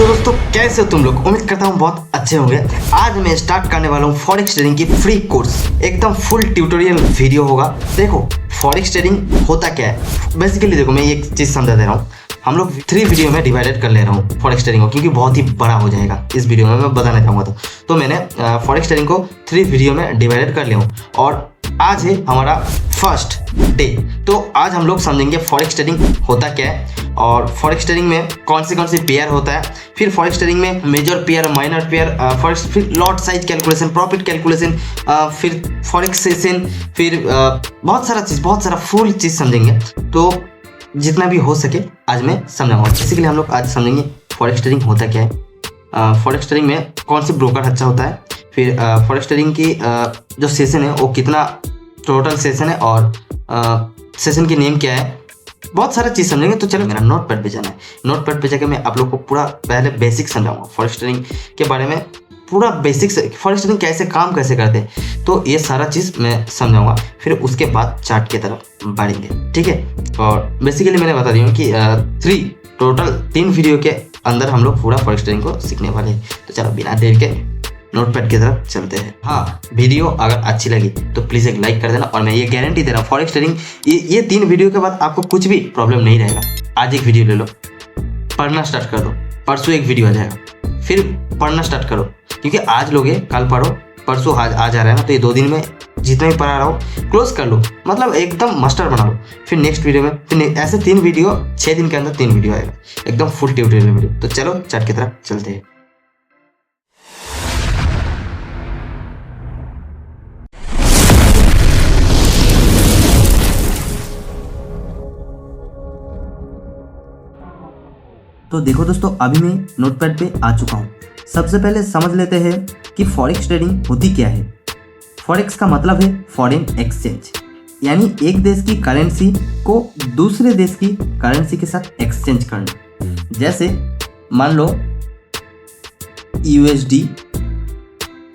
तो दोस्तों कैसे हो तुम लोग। उम्मीद करता हूँ बहुत अच्छे होंगे। आज मैं स्टार्ट करने वाला हूँ फॉरेक्स ट्रेडिंग की फ्री कोर्स। एकदम फुल ट्यूटोरियल वीडियो होगा। देखो फॉरेक्स ट्रेडिंग होता क्या है बेसिकली। देखो मैं एक चीज़ समझा दे रहा हूँ। हम लोग 3 वीडियो में डिवाइडेड कर ले रहा हूँ फॉरेक्स ट्रेडिंग को, क्योंकि बहुत ही बड़ा हो जाएगा इस वीडियो में मैं बताना चाहूँगा। तो मैंने फॉरेक्स ट्रेडिंग को 3 वीडियो में डिवाइडेड कर लिया हूँ और आज है हमारा फर्स्ट डे। तो आज हम लोग समझेंगे फॉरेक्स ट्रेडिंग होता क्या है और फॉरेक्स ट्रेडिंग में कौन सी पेयर होता है, फिर फॉरेक्स ट्रेडिंग में major pair, minor pair, forex, फिर lot size calculation, profit calculation, फिर फॉरेक्स सेशन, फिर बहुत सारा फुल चीज़ समझेंगे। तो जितना भी हो सके आज मैं समझाऊंगा। बेसिकली हम लोग आज समझेंगे फॉरेक्स ट्रेडिंग होता क्या है, फॉरेक्स ट्रेडिंग में कौन सी ब्रोकर अच्छा होता है, फिर फॉरेक्स ट्रेडिंग की जो सेशन है वो कितना टोटल सेशन है और सेशन की नेम क्या है, बहुत सारा चीज़ समझेंगे। तो चलो मेरा नोट पैड पे जाना है। नोट पैड पे जाकर मैं आप लोग को पूरा पहले बेसिक समझाऊंगा फॉरेक्स ट्रेडिंग के बारे में, पूरा बेसिक से फॉरेक्स ट्रेडिंग कैसे काम कैसे करते हैं। तो ये सारा चीज़ मैं समझाऊंगा, फिर उसके बाद चार्ट की तरफ बढ़ेंगे, ठीक है। और बेसिकली मैंने बता दिया कि टोटल 3 वीडियो के अंदर हम लोग पूरा फॉरेक्स ट्रेडिंग को सीखने वाले हैं। तो चलो बिना देर के नोटपैड की तरफ चलते हैं। हाँ, वीडियो अगर अच्छी लगी तो प्लीज़ एक लाइक कर देना। और मैं ये गारंटी दे रहा हूँ फॉरेक्स ट्रेडिंग ये 3 वीडियो के बाद आपको कुछ भी प्रॉब्लम नहीं रहेगा। आज एक वीडियो ले लो, पढ़ना स्टार्ट कर दो, परसों एक वीडियो आ जाएगा, फिर पढ़ना स्टार्ट करो, क्योंकि आज लोगे कल पढ़ो, परसों आज आ जा रहा है ना, तो ये 2 दिन में जितना भी पढ़ा रहा हो क्लोज कर लो, मतलब एकदम मास्टर बना लो। फिर नेक्स्ट वीडियो में फिर ऐसे 3 वीडियो 6 दिन के अंदर 3 वीडियो आएगा, एकदम फुल ट्यूटोरियल वीडियो। तो चलो चार्ट की तरफ चलते हैं। तो देखो दोस्तों, अभी मैं नोटपैड पे आ चुका हूँ। सबसे पहले समझ लेते हैं कि फॉरेक्स ट्रेडिंग होती क्या है। फॉरेक्स का मतलब है फॉरेन एक्सचेंज, यानी एक देश की करेंसी को दूसरे देश की करेंसी के साथ एक्सचेंज करना। जैसे मान लो USD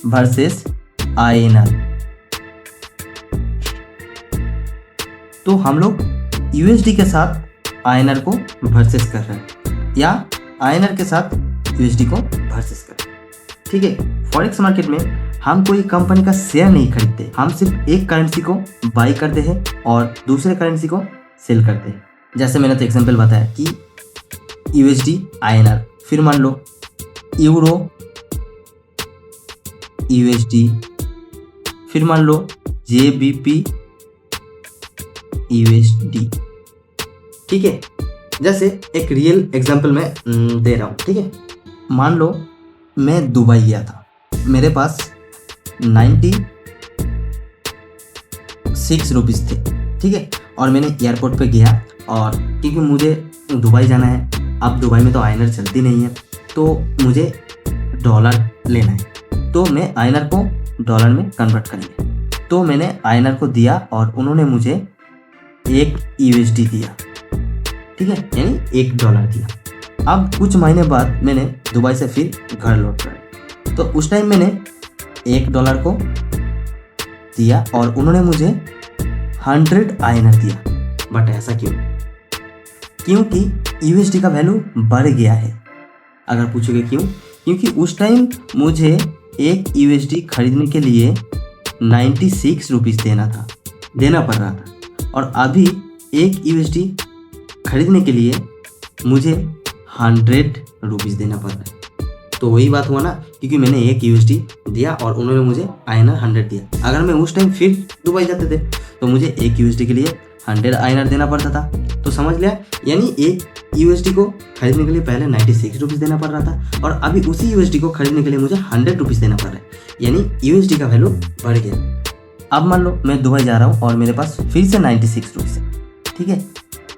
वर्सेस INR, तो हम लोग USD के साथ INR को वर्सेस कर रहे हैं या INR के साथ USD को वर्सेस कर रहे हैं, ठीक है। फॉरेक्स मार्केट में हम कोई कंपनी का शेयर नहीं खरीदते, हम सिर्फ एक करेंसी को बाई करते हैं और दूसरे करेंसी को सेल करते हैं। जैसे मैंने तो एग्जांपल बताया कि USD INR, फिर मान लो यूरो USD, फिर मान लो JBP USD, ठीक है। जैसे एक रियल एग्जांपल मैं दे रहा हूँ, ठीक है। मान लो मैं दुबई गया था, मेरे पास 96 रुपीज़ थे, ठीक है। और मैंने एयरपोर्ट पे गया और क्योंकि मुझे दुबई जाना है, अब दुबई में तो INR चलती नहीं है, तो मुझे डॉलर लेना है, तो मैं INR को डॉलर में कन्वर्ट करेंगे। तो मैंने INR को दिया और उन्होंने मुझे 1 USD दिया, ठीक है, यानी $1 दिया। अब कुछ महीने बाद मैंने दुबई से फिर घर लौट रहा, तो उस टाइम मैंने $1 को दिया और उन्होंने मुझे 100 INR दिया। बट ऐसा क्यों? क्योंकि USD का वैल्यू बढ़ गया है। अगर पूछोगे क्यों, क्योंकि उस टाइम मुझे 1 USD खरीदने के लिए 96 रुपीज़ देना पड़ रहा था, और अभी 1 USD खरीदने के लिए मुझे 100 रुपीज़ देना पड़ रहा है। तो वही बात हुआ ना, क्योंकि मैंने 1 USD दिया और उन्होंने मुझे INR 100 दिया। अगर मैं उस टाइम फिर दुबई जाते थे तो मुझे 1 USD के लिए 100 INR देना पड़ता था। तो समझ लिया, यानी 1 USD को खरीदने के लिए पहले 96 रुपीज़ देना पड़ रहा था और अभी उसी USD को खरीदने के लिए मुझे 100 रुपीज़ देना पड़ रहा है, यानी USD का वैल्यू बढ़ गया। अब मान लो मैं दुबई जा रहा हूँ और मेरे पास फिर से 96 रुपीज़ है, ठीक है।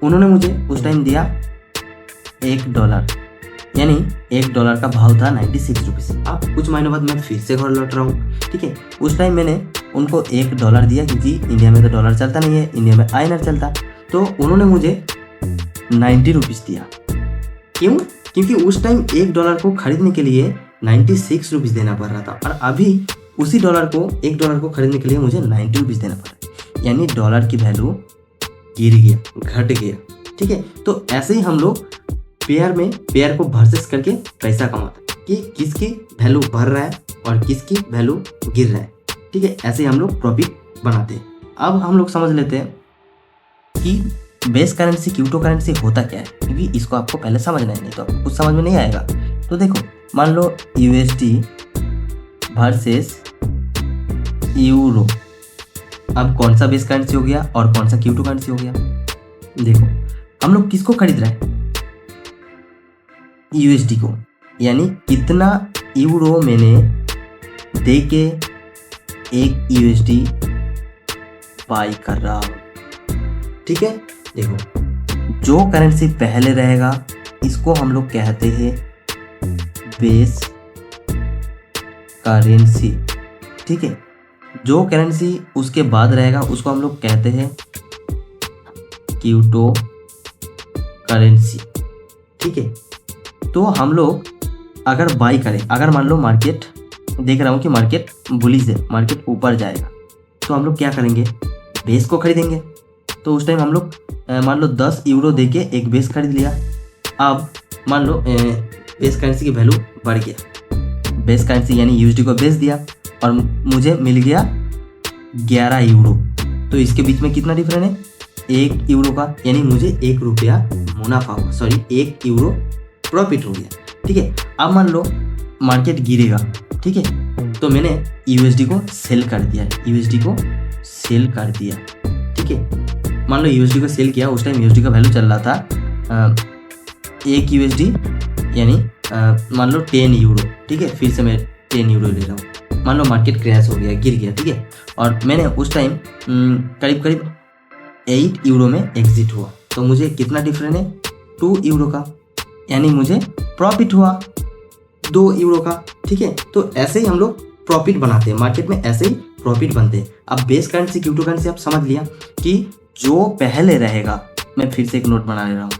उन्होंने मुझे उस टाइम दिया $1, यानी $1 का भाव था 96 रुपीज़। अब कुछ महीनों बाद मैं फिर से घर लौट रहा हूँ, ठीक है। उस टाइम मैंने उनको $1 दिया, क्योंकि इंडिया में तो डॉलर चलता नहीं है, इंडिया में INR चलता। तो उन्होंने मुझे 90 रुपीज़ दिया। क्यों? क्योंकि उस टाइम $1 को खरीदने के लिए 96 रुपीज़ देना पड़ रहा था और अभी उसी $1 को खरीदने के लिए मुझे 90 रुपीज़ देना पड़ रहा है, यानी डॉलर की वैल्यू गिर गया, घट गया, ठीक है। तो ऐसे ही हम लोग पेयर को वर्सेस करके पैसा कमाता है कि किसकी वैल्यू बढ़ रहा है और किसकी वैल्यू गिर रहा है। ठीक है, ऐसे हम लोग प्रॉफिट बनाते हैं। अब हम लोग समझ लेते हैं कि बेस करेंसी क्रिप्टो करेंसी होता क्या है, क्योंकि इसको आपको पहले समझना है, नहीं तो आपको कुछ समझ में नहीं आएगा। तो देखो, मान लो USD वर्सेस यूरो, अब कौन सा बेस करेंसी हो गया और कौन सा क्रिप्टो करेंसी हो गया। देखो, हम लोग किसको खरीद रहे हैं, USD को, यानी कितना यूरो मैंने दे के एक USD बाई कर रहा हूं। ठीक है, देखो जो करेंसी पहले रहेगा इसको हम लोग कहते हैं बेस करेंसी। ठीक है, जो करेंसी उसके बाद रहेगा उसको हम लोग कहते हैं क्रिप्टो करेंसी। ठीक है, तो हम लोग अगर बाई करें, अगर मान लो मार्केट देख रहा हूँ कि मार्केट बुलिश है, मार्केट ऊपर जाएगा, तो हम लोग क्या करेंगे, बेस को खरीदेंगे। तो उस टाइम हम लोग मान लो 10 यूरो देके एक बेस खरीद लिया। अब मान लो बेस करेंसी की वैल्यू बढ़ गया, बेस करेंसी यानी USD को बेच दिया और मुझे मिल गया 11 यूरो। तो इसके बीच में कितना डिफरेंस है, 1 यूरो का, यानी मुझे 1 रुपया मुनाफा हुआ, सॉरी 1 यूरो प्रॉफिट हो गया। ठीक है, अब मान लो मार्केट गिरेगा। ठीक है, तो मैंने USD को सेल कर दिया, USD को सेल कर दिया। ठीक है, मान लो USD को सेल किया, उस टाइम USD का वैल्यू चल रहा था 1 USD यानी मान लो 10 यूरो। ठीक है, फिर से मैं 10 यूरो ले रहा हूँ। मान लो मार्केट क्रैश हो गया, गिर गया। ठीक है, और मैंने उस टाइम करीब करीब 8 यूरो में एग्जिट हुआ, तो मुझे कितना डिफरेंस है, 2 यूरो का, यानी मुझे प्रॉफिट हुआ 2 यूरो का। ठीक है, तो ऐसे ही हम लोग प्रॉफिट बनाते हैं मार्केट में, ऐसे ही प्रॉफिट बनते हैं। अब बेस करेंसी क्रिप्टो करेंसी आप समझ लिया कि जो पहले रहेगा, मैं फिर से एक नोट बना ले रहा हूँ,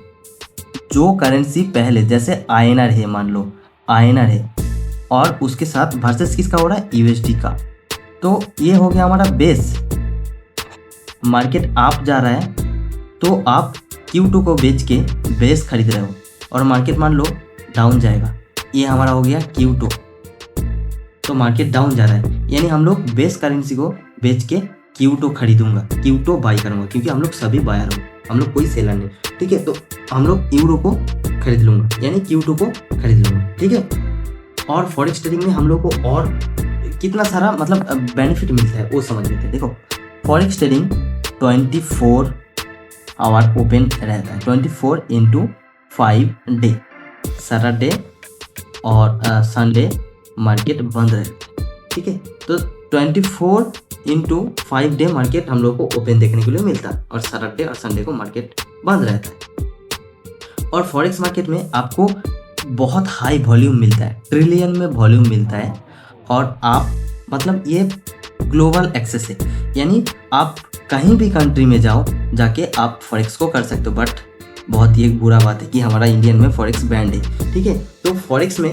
जो करेंसी पहले, जैसे INR है, मान लो INR है और उसके साथ वर्सेस किसका हो रहा है, USD का, तो ये हो गया हमारा बेस। मार्केट आप जा रहा है तो आप क्रिप्टो को बेच के बेस खरीद रहे हो, और मार्केट मान लो डाउन जाएगा, ये हमारा हो गया क्रिप्टो। तो मार्केट डाउन जा रहा है, यानी हम लोग बेस करेंसी को बेच के क्रिप्टो खरीदूंगा, क्रिप्टो बाई करूंगा, क्योंकि हम लोग सभी बायर हो, हम लोग कोई सेलर नहीं। ठीक है, तो हम लोग यूरो को खरीद लूंगा, यानी क्रिप्टो को खरीद लूंगा। ठीक है, और फॉरेक्स ट्रेडिंग में हम लोग को और कितना सारा मतलब बेनिफिट मिलता है वो समझ लेते हैं। देखो, फॉरेक्स ट्रेडिंग 24 आवर ओपन रहता है, 24/5 डे, सैटरडे और संडे मार्केट बंद रहता है। ठीक है, तो 24/5 डे मार्केट हम लोग को ओपन देखने के लिए मिलता है, और सैटरडे और संडे को मार्केट बंद रहता है। और फॉरेक्स मार्केट में आपको बहुत हाई वॉल्यूम मिलता है, ट्रिलियन में वॉल्यूम मिलता है, और आप मतलब ये ग्लोबल एक्सेस है, यानी आप कहीं भी कंट्री में जाओ जाके आप फॉरेक्स को कर सकते हो। बट बहुत ही एक बुरा बात है कि हमारा इंडियन में फॉरेक्स बैंड है। ठीक है, तो फॉरेक्स में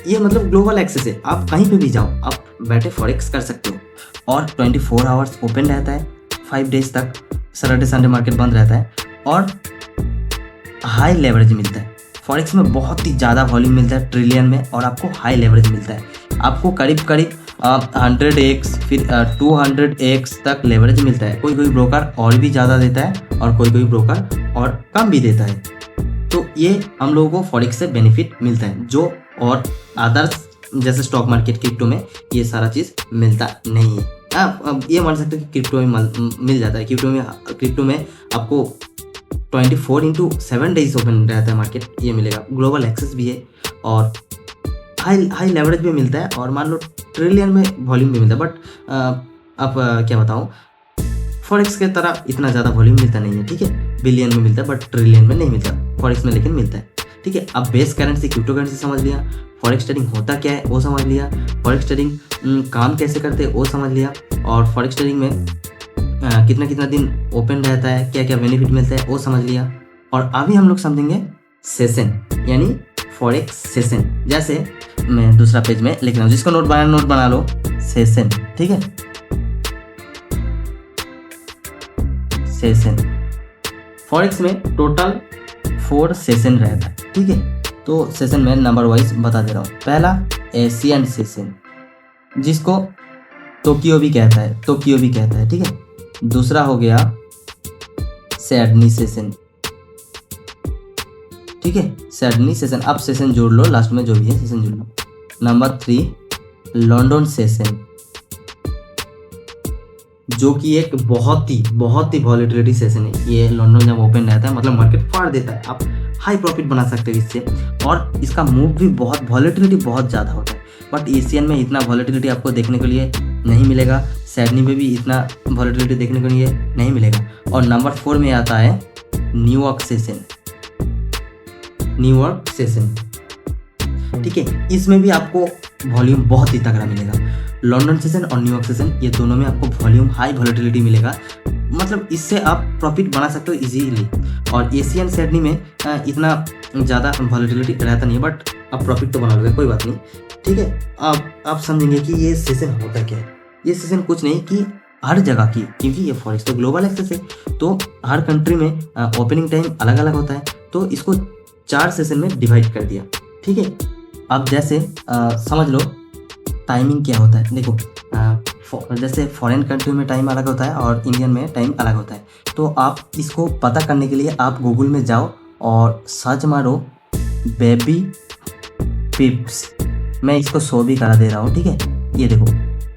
ये मतलब ग्लोबल एक्सेस है, आप कहीं पे भी जाओ आप बैठे फॉरेक्स कर सकते हो, और 24 आवर्स ओपन रहता है, 5 डेज तक, सैटरडे संडे मार्केट बंद रहता है, और हाई लेवरेज मिलता है। फॉरेक्स में बहुत ही ज़्यादा वॉल्यूम मिलता है ट्रिलियन में, और आपको हाई लेवरेज मिलता है, आपको करीब करीब 100x फिर 200x तक लेवरेज मिलता है। कोई कोई ब्रोकर और भी ज़्यादा देता है और कोई कोई ब्रोकर और कम भी देता है। तो ये हम लोगों को फॉरेक्स से बेनिफिट मिलता है, जो और अदर्स जैसे स्टॉक मार्केट क्रिप्टो में ये सारा चीज़ मिलता नहीं है। आप ये मान सकते हो कि क्रिप्टो में मिल जाता है। क्रिप्टो में आपको 24/7 डेज ओपन रहता है मार्केट, ये मिलेगा, ग्लोबल एक्सेस भी है, और हाई लेवरेज भी मिलता है, और मान लो ट्रिलियन में वॉल्यूम भी मिलता है। बट अब क्या बताऊँ, फॉरेक्स के तरह इतना ज़्यादा वॉल्यूम मिलता नहीं है। ठीक है, बिलियन में मिलता है बट ट्रिलियन में नहीं मिलता, फॉरेक्स में लेकिन मिलता है। ठीक है, अब बेस करेंसी क्रिप्टो करेंसी समझ लिया, फॉरेक्स ट्रेडिंग होता क्या है वो समझ लिया, फॉरेक्स ट्रेडिंग काम कैसे करते हैं वो समझ लिया, और फॉरेक्स ट्रेडिंग में कितना कितना दिन ओपन रहता है, क्या क्या बेनिफिट मिलता है वो समझ लिया। और अभी हम लोग समझेंगे सेशन, यानी फॉरेक्स सेशन। जैसे मैं दूसरा पेज में लिख रहा हूँ, जिसको नोट बना लो, सेशन। ठीक है, सेशन फॉरेक्स में टोटल 4 सेशन रहता है, ठीक है। तो सेशन में नंबर वाइज बता दे रहा हूँ। पहला एशियन सेशन, जिसको टोक्यो भी कहता है, ठीक है। दूसरा हो गया सिडनी सेशन, ठीक है, सिडनी सेशन। आप सेशन जोड़ लो, लास्ट में जो भी है सेशन जोड़ लो। नंबर 3 लंदन सेशन, जो कि एक बहुत ही वॉलेटिलिटी सेशन है। ये लंदन जब ओपन रहता है मतलब मार्केट फाड़ देता है, आप हाई प्रॉफिट बना सकते हो इससे, और इसका मूव भी बहुत वॉलेटिलिटी बहुत ज़्यादा होता है। बट एशियन में इतना वॉलेटिलिटी आपको देखने के लिए नहीं मिलेगा, सिडनी में भी इतना वॉलेटिलिटी देखने के लिए नहीं मिलेगा। और नंबर 4 में आता है न्यूयॉर्क सेशन, ठीक है। इसमें भी आपको वॉल्यूम बहुत ही तगड़ा मिलेगा। लंदन सेशन और न्यूयॉर्क सेशन, ये दोनों में आपको वॉल्यूम हाई वॉलेटिलिटी मिलेगा, मतलब इससे आप प्रॉफिट बना सकते हो इजीली। और एशियन सिडनी में इतना ज़्यादा वॉलेटिलिटी रहता नहीं है, बट आप प्रॉफिट तो बना लोगे, कोई बात नहीं, ठीक है। आप समझेंगे कि ये सेशन होता क्या है। ये सेशन कुछ नहीं कि हर जगह की, क्योंकि ये फॉरेक्स तो ग्लोबल एक्सेस है, तो हर कंट्री में ओपनिंग टाइम अलग अलग होता है, तो इसको 4 सेशन में डिवाइड कर दिया, ठीक है। अब जैसे समझ लो टाइमिंग क्या होता है। देखो जैसे फॉरेन कंट्री में टाइम अलग होता है और इंडियन में टाइम अलग होता है। तो आप इसको पता करने के लिए आप गूगल में जाओ और सर्च मारो बेबी पिप्स। मैं इसको शो भी करा दे रहा हूँ, ठीक है। ये देखो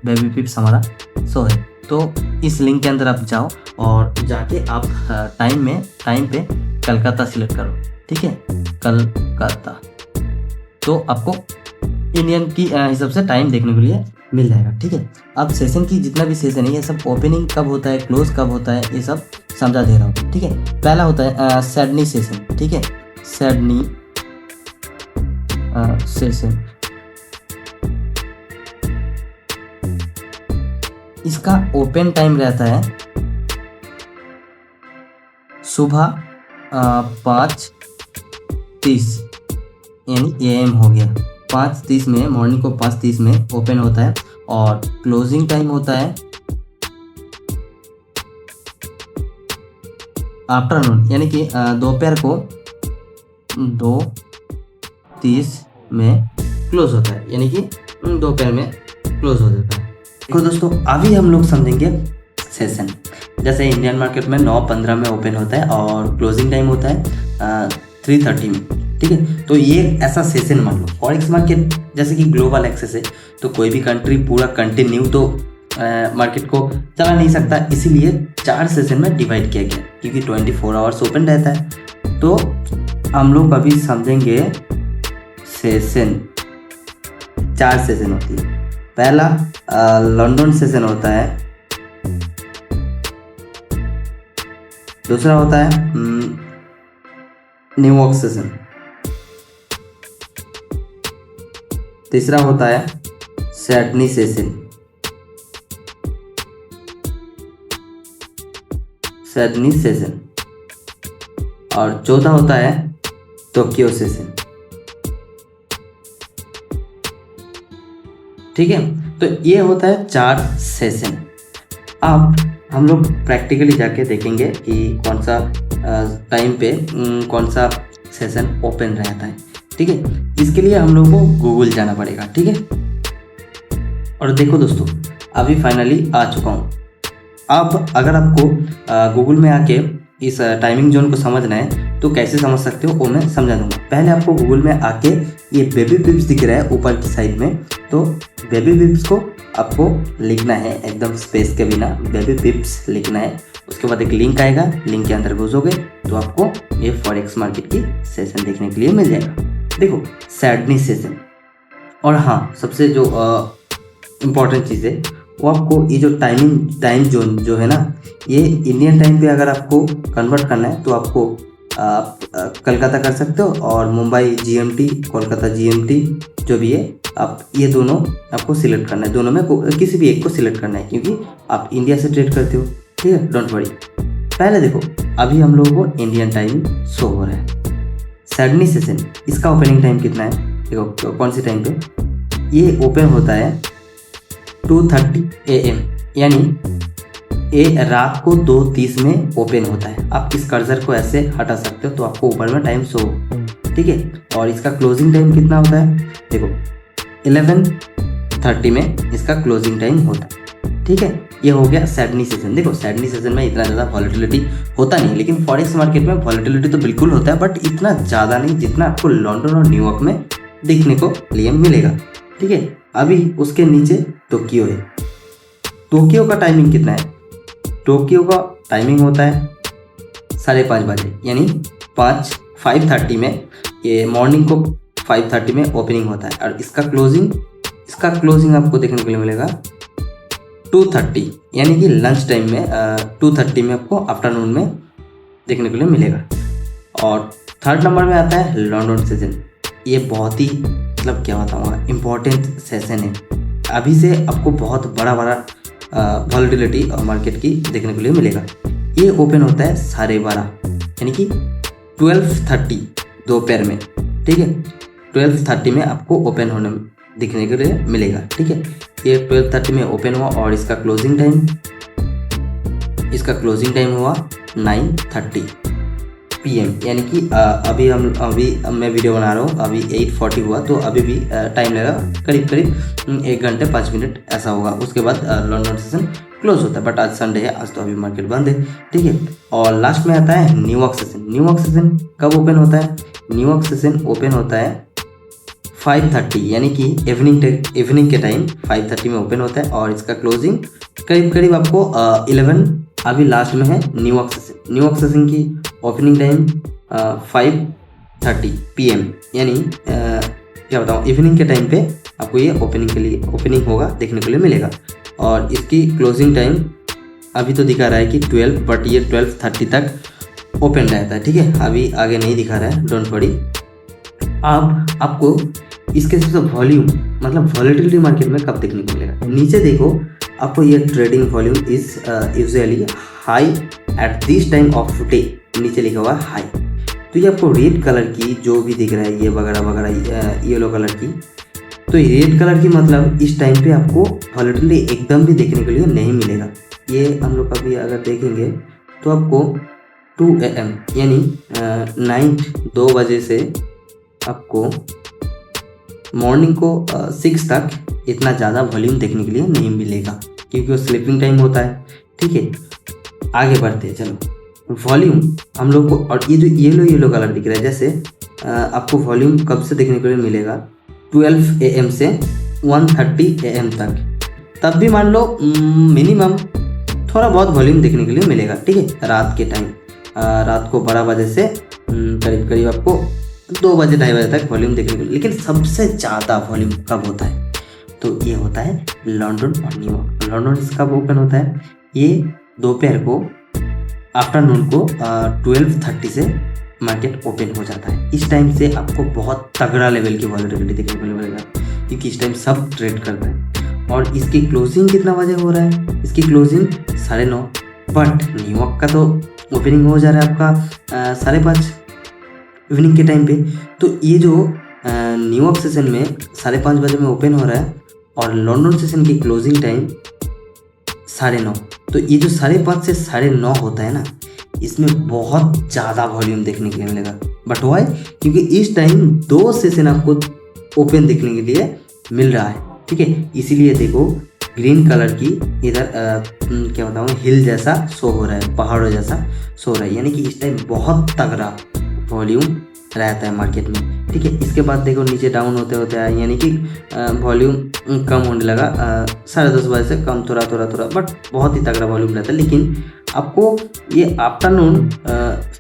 बेबी पिप्स हमारा शो है। तो इस लिंक के अंदर आप जाओ और जाके आप टाइम पे कलकत्ता सिलेक्ट करो, ठीक है, कलकत्ता। तो आपको इंडियन की हिसाब से टाइम देखने के लिए मिल जाएगा, ठीक है। अब सेशन की जितना भी सेशन है, ये सब ओपनिंग कब होता है, क्लोज कब होता है, ये सब समझा दे रहा हूँ, ठीक है। पहला होता है सिडनी सेशन, ठीक है, सिडनी सेशन। इसका ओपन टाइम रहता है सुबह 5:30 यानी AM हो गया। 5:30 में, मॉर्निंग को 5:30 में ओपन होता है और क्लोजिंग टाइम होता है आफ्टरनून, यानी कि दोपहर को 2:30 में क्लोज होता है, यानी कि दोपहर में क्लोज हो जाता है। देखो दोस्तों, अभी हम लोग समझेंगे सेशन। जैसे इंडियन मार्केट में 9:15 में ओपन होता है और क्लोजिंग टाइम होता है 3:30 में, ठीक है। तो ये ऐसा सेशन मान लो। फॉरेक्स मार्केट जैसे कि ग्लोबल एक्सेस है, तो कोई भी कंट्री पूरा कंटिन्यू तो मार्केट को चला नहीं सकता, इसीलिए 4 सेशन में डिवाइड किया गया, क्योंकि 24 आवर्स ओपन रहता है। तो हम लोग अभी समझेंगे सेशन। 4 सेशन होती है। पहला लंदन सेशन होता है, दूसरा होता है न्यूयॉर्क सेशन, तीसरा होता है सिडनी सेशन, और चौथा होता है टोक्यो सेशन, ठीक है। तो ये होता है 4 सेशन। अब हम लोग प्रैक्टिकली जाके देखेंगे कि कौन सा टाइम पे कौन सा सेशन ओपन रहता है, ठीक है। इसके लिए हम लोग को गूगल जाना पड़ेगा, ठीक है। और देखो दोस्तों, अभी फाइनली आ चुका हूँ। अब अगर आपको गूगल में आके इस टाइमिंग जोन को समझना है तो कैसे समझ सकते हो वो मैं समझा दूंगा। पहले आपको गूगल में आके ये बेबी पिप्स दिख रहा है ऊपर की साइड में, तो बेबी पिप्स को आपको लिखना है एकदम स्पेस के बिना, बेबी पिप्स लिखना है। उसके बाद एक लिंक आएगा, लिंक के अंदर घुसोगे तो आपको ये फॉरेक्स मार्केट की सेशन देखने के लिए मिल जाएगा। देखो सिडनी सेशन, और हाँ सबसे जो इम्पोर्टेंट चीज़ है वो आपको ये जो टाइम जोन जो है ना, ये इंडियन टाइम पे अगर आपको कन्वर्ट करना है तो आपको कलकत्ता कर सकते हो, और मुंबई GMT, कोलकाता GMT जो भी है, आप ये दोनों आपको सिलेक्ट करना है। दोनों में किसी भी एक को सिलेक्ट करना है, क्योंकि आप इंडिया से ट्रेड करते हो, ठीक है, डोंट वरी। पहले देखो, अभी हम लोगों को इंडियन टाइम शो हो रहा है। सिडनी सेशन, इसका ओपनिंग टाइम कितना है? देखो कौन सी टाइम पे ये ओपन होता है 2:30 AM, यानी ये रात को 2:30 में ओपन होता है। आप इस कर्सर को ऐसे हटा सकते हो तो आपको ऊपर में टाइम शो, ठीक है। और इसका क्लोजिंग टाइम कितना होता है, देखो 11:30 में इसका क्लोजिंग टाइम होता है, ठीक है। ये हो गया सैडनी सेशन। देखो सैडनी सेशन में इतना ज़्यादा वॉलेटिलिटी होता नहीं, लेकिन फॉरेक्स मार्केट में वॉलेटिलिटी तो बिल्कुल होता है, बट इतना ज़्यादा नहीं जितना आपको लंदन और न्यूयॉर्क में देखने को लिए मिलेगा, ठीक है। अभी उसके नीचे टोक्यो है। टोक्यो का टाइमिंग कितना है, टोक्यो का टाइमिंग होता है 5:30 बजे, यानी 5:30 में, ये मॉर्निंग को 5:30 में ओपनिंग होता है। और इसका क्लोजिंग आपको देखने को मिलेगा 2:30, यानी कि लंच टाइम में 2:30 में आपको आफ्टरनून में देखने को लिए मिलेगा। और थर्ड नंबर में आता है लंदन सेशन। ये बहुत ही मतलब क्या बताऊँगा इम्पोर्टेंट सेशन है। अभी से आपको बहुत बड़ा वॉलेटिलिटी मार्केट की देखने को लिए मिलेगा। ये ओपन होता है 12:30, यानी कि 12:30 दोपहर में, ठीक है। 12:30 में आपको ओपन होने दिखने के लिए मिलेगा, ठीक है। ये 12:30 में ओपन हुआ और इसका क्लोजिंग टाइम हुआ 9:30 PM, यानी कि अभी मैं वीडियो बना रहा हूँ, अभी 8:40 हुआ, तो अभी भी टाइम लगा करीब 1 घंटे 5 मिनट ऐसा होगा। उसके बाद लंदन सेशन क्लोज होता है, बट आज संडे है, आज तो अभी मार्केट बंद है, ठीक है। और लास्ट में आता है न्यूयॉर्क सेशन। न्यूयॉर्क सेशन कब ओपन होता है, न्यूयॉर्क सेशन ओपन होता है 5:30, यानी कि इवनिंग के टाइम 5:30 में ओपन होता है। और इसका क्लोजिंग करीब आपको 11, अभी लास्ट में है न्यूयॉर्क सेशन। न्यूयॉर्क सेशन की ओपनिंग टाइम 5:30 PM, यानी क्या बताऊँ इवनिंग के टाइम पे आपको ये ओपनिंग होगा देखने के लिए मिलेगा। और इसकी क्लोजिंग टाइम अभी तो दिखा रहा है कि 12, बट ये 12:30 तक ओपन रहता है, ठीक है। अभी आगे नहीं दिखा रहा है, डोंट वरी। अब आपको इसके सबसे वॉल्यूम मतलब वॉलेटिलिटी मार्केट में कब देखने को मिलेगा, नीचे देखो आपको ये trading volume is usually high at this time of day, नीचे लिखा हुआ है हाई। तो ये आपको रेड कलर की जो भी दिख रहा है ये वगैरह येलो कलर की, तो रेड कलर की मतलब इस टाइम पे आपको वॉलेटिलिटी एकदम भी देखने के लिए नहीं मिलेगा। ये हम लोग अभी अगर देखेंगे तो आपको 2 AM यानी नाइट 2 बजे से आपको मॉर्निंग को 6 तक इतना ज़्यादा वॉल्यूम देखने के लिए नहीं मिलेगा, क्योंकि वो स्लीपिंग टाइम होता है, ठीक है। आगे बढ़ते हैं, चलो वॉल्यूम हम लोग को, और ये जो येलो कलर दिख रहा है, जैसे आपको वॉल्यूम कब से देखने के लिए मिलेगा 12 AM से 1:30 AM तक, तब भी मान लो मिनिमम थोड़ा बहुत वॉल्यूम देखने के लिए मिलेगा, ठीक है। रात के टाइम रात को 12 बजे से करीब आपको 2 बजे 2:30 बजे तक वॉल्यूम देखने को, लेकिन सबसे ज़्यादा वॉल्यूम कब होता है, तो ये होता है लंदन और न्यूयॉर्क। लंदन कब ओपन होता है, ये दोपहर को आफ्टरनून को 12:30 से मार्केट ओपन हो जाता है। इस टाइम से आपको बहुत तगड़ा लेवल की वॉलेटिलिटी देखने को मिलेगा, क्योंकि इस टाइम सब ट्रेड करते हैं। और इसकी क्लोजिंग कितना बजे हो रहा है, इसकी क्लोजिंग 9:30, बट न्यूयॉर्क का तो ओपनिंग हो जा रहा है आपका 5:30 इवनिंग के टाइम पे। तो ये जो न्यूयॉर्क सेशन में 5:30 बजे में ओपन हो रहा है और लंदन सेशन की क्लोजिंग टाइम 9:30, तो ये जो 5:30 से 9:30 होता है ना, इसमें बहुत ज़्यादा वॉल्यूम देखने के लिए मिलेगा। बट वाई, क्योंकि इस टाइम 2 सेशन आपको ओपन देखने के लिए मिल रहा है, ठीक है। इसीलिए देखो ग्रीन कलर की इधर क्या बताऊँ हिल जैसा शो हो रहा है, पहाड़ों जैसा शो हो रहा है, यानी कि इस टाइम बहुत तगड़ा वॉल्यूम रहता है मार्केट में, ठीक है। इसके बाद देखो नीचे डाउन होते आए, यानी कि वॉल्यूम कम होने लगा 10:30 बजे से कम, थोड़ा, बट बहुत ही तगड़ा वॉल्यूम रहता है। लेकिन आपको ये आफ्टरनून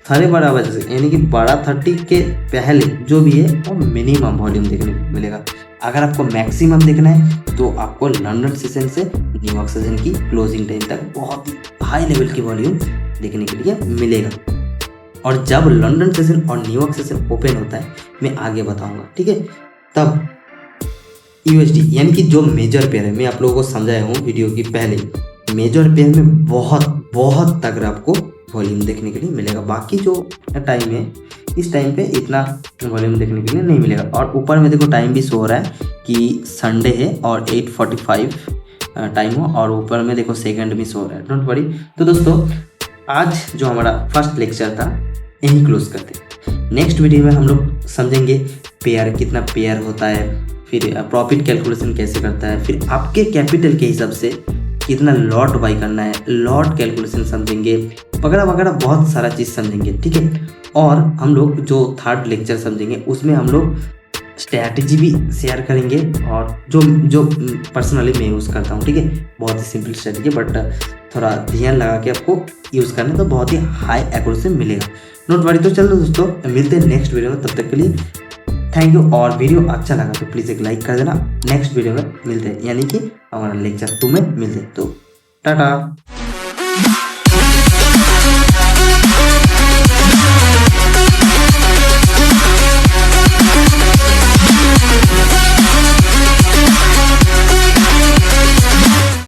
12:30 बजे से, यानी कि 12:30 के पहले जो भी है वो मिनिमम वॉल्यूम देखने को मिलेगा। अगर आपको मैक्सिमम देखना है तो आपको लंदन सेशन से न्यूयॉर्क सेशन की क्लोजिंग टाइम तक बहुत ही हाई लेवल की वॉल्यूम देखने के लिए मिलेगा। और जब लंदन सेशन और न्यूयॉर्क सेशन ओपन होता है मैं आगे बताऊंगा, ठीक है। तब USD यानी कि जो मेजर पेयर है, मैं आप लोगों को समझाया हूँ वीडियो की पहले, मेजर पेयर में बहुत तगड़ा आपको वॉल्यूम देखने के लिए मिलेगा। बाकी जो टाइम है इस टाइम पे इतना वॉल्यूम देखने के लिए नहीं मिलेगा। और ऊपर में देखो टाइम भी शो हो रहा है कि संडे है और 8:45 टाइम हो, और ऊपर में देखो सेकंड मिस हो रहा है, डोंट वरी। तो दोस्तों आज जो हमारा फर्स्ट लेक्चर था यहीं क्लोज करते। नेक्स्ट वीडियो में हम लोग समझेंगे पेयर, कितना पेयर होता है, फिर प्रॉफिट कैलकुलेशन कैसे करता है, फिर आपके कैपिटल के हिसाब से कितना लॉट बाई करना है, लॉट कैलकुलेशन समझेंगे, वगैरह वगैरह बहुत सारा चीज़ समझेंगे, ठीक है। और हम लोग जो थर्ड लेक्चर समझेंगे उसमें हम लोग स्ट्रैटेजी भी शेयर करेंगे, और जो जो पर्सनली मैं यूज़ करता हूँ, ठीक है। बहुत ही सिंपल स्ट्रैटेजी, बट थोड़ा ध्यान लगा के आपको यूज़ करना तो बहुत ही हाई एक्यूरेसी मिलेगा, नोट वरी। तो चलो दोस्तों मिलते हैं नेक्स्ट वीडियो में, तब तक के लिए थैंक यू। और वीडियो अच्छा लगा तो प्लीज़ एक लाइक कर देना। नेक्स्ट वीडियो में मिलते हैं, यानी कि हमारा लेक्चर 2 में मिलते हैं। तो टाटा।